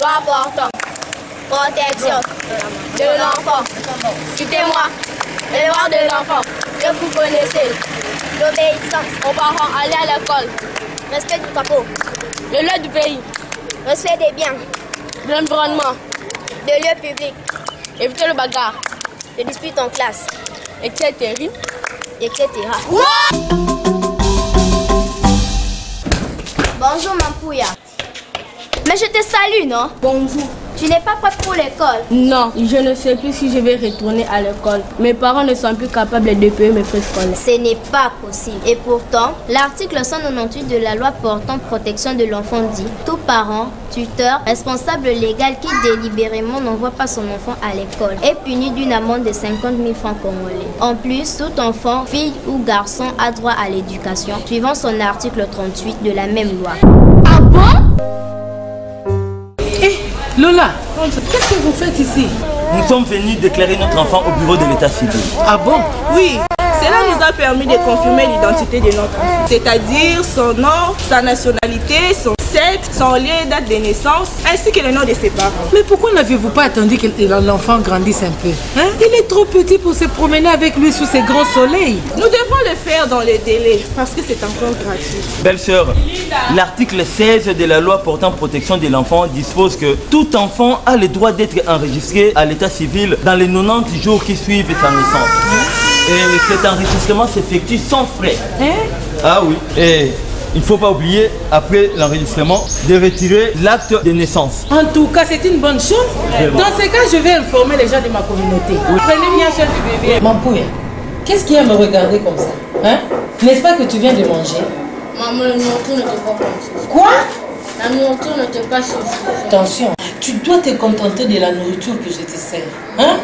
Loi portant protection de l'enfant. Citez-moi les devoirs de l'enfant que vous connaissez. L'obéissance aux parents, aller à l'école. Respect du capot. Le lieu du pays. Respect des biens. De l'environnement. De lieux publics. Éviter le bagarre. Les disputes en classe. Etc. Etc. Bonjour Mampouya. Mais je te salue, non? Bonjour. Tu n'es pas prête pour l'école? Non, je ne sais plus si je vais retourner à l'école. Mes parents ne sont plus capables de payer mes frais scolaires. Ce n'est pas possible. Et pourtant, l'article 198 de la loi portant protection de l'enfant dit: tout parent, tuteur, responsable légal qui délibérément n'envoie pas son enfant à l'école est puni d'une amende de 50 000 francs congolais. En plus, tout enfant, fille ou garçon a droit à l'éducation, suivant son article 38 de la même loi. Ah bon? Lola, qu'est-ce que vous faites ici? Nous sommes venus déclarer notre enfant au bureau de l'état civil. Ah bon? Oui, cela nous a permis de confirmer l'identité de notre enfant, c'est-à-dire son nom, sa nationalité, son sexe, son lieu et date de naissance, ainsi que le nom de ses parents. Mais pourquoi n'avez-vous pas attendu que l'enfant grandisse un peu? Hein? Il est trop petit pour se promener avec lui sous ces grands soleils. Nous devons le faire dans les délais, parce que c'est encore gratuit. Belle-sœur, l'article 16 de la loi portant protection de l'enfant dispose que tout enfant a le droit d'être enregistré à l'état civil dans les 90 jours qui suivent sa naissance. Et cet enregistrement s'effectue sans frais. Ah oui. Et il ne faut pas oublier, après l'enregistrement, de retirer l'acte de naissance. En tout cas, c'est une bonne chose. Vraiment. Dans ce cas, je vais informer les gens de ma communauté. Oui. Prenez bien soin du bébé. Mampouya, qu'est-ce qui a me regarder comme ça? Hein? N'est-ce pas que tu viens de manger? Maman, la nourriture ne te pas comme Quoi? La nourriture ne te pas suffisante. Attention, tu dois te contenter de la nourriture que je te sers. Hein?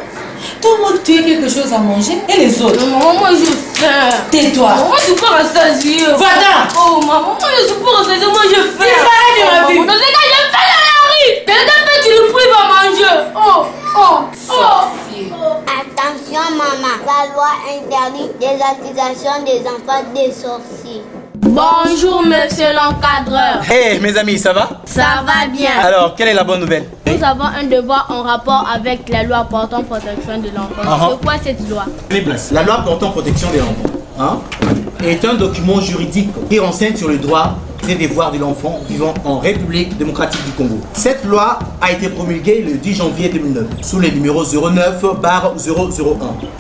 Tout le monde, tu as quelque chose à manger et les autres? Maman, moi je fais. Tais-toi. Maman, je suis pas rassasiée. Va-t'en. Oh maman, moi je suis pas rassasiée, moi je fais. Tu parles de ma vie. Dans ce cas, je fais dans la rue. Quelqu'un fait, tu le prives à manger. Attention maman, la loi interdit des accusations des enfants des sorciers. Bonjour monsieur l'encadreur. Hey mes amis, ça va? Ça va bien. Alors, quelle est la bonne nouvelle? Nous avons un devoir en rapport avec la loi portant protection de l'enfant. C'est quoi cette loi? La loi portant protection de l'enfant est un document juridique qui renseigne sur le droit et devoirs de l'enfant vivant en République démocratique du Congo. Cette loi a été promulguée le 10 janvier 2009 sous le numéro 09/001.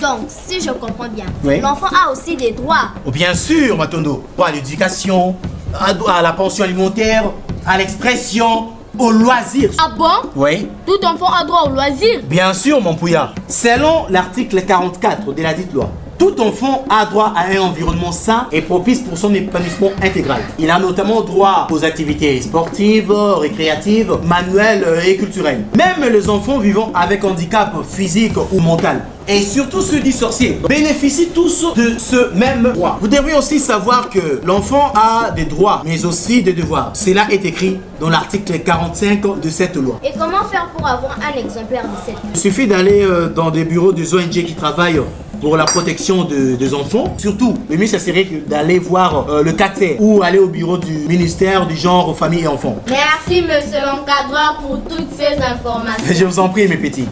Donc, si je comprends bien, Oui. l'enfant a aussi des droits. Oh, bien sûr, Matondo. Droit à l'éducation, à la pension alimentaire, à l'expression, au loisir. Ah bon? Oui. Tout enfant a droit au loisir. Bien sûr, mon pouillard. Selon l'article 44 de la dite loi, tout enfant a droit à un environnement sain et propice pour son épanouissement intégral. Il a notamment droit aux activités sportives, récréatives, manuelles et culturelles. Même les enfants vivant avec handicap physique ou mental, et surtout ceux dits sorciers, bénéficient tous de ce même droit. Vous devez aussi savoir que l'enfant a des droits, mais aussi des devoirs. Cela est écrit dans l'article 45 de cette loi. Et comment faire pour avoir un exemplaire de cette loi? Il suffit d'aller dans des bureaux des ONG qui travaillent pour la protection des enfants. Surtout, le mieux, ça serait d'aller voir le CATER ou aller au bureau du ministère du genre, aux familles et enfants. Merci monsieur l'encadreur pour toutes ces informations. Je vous en prie, mes petits.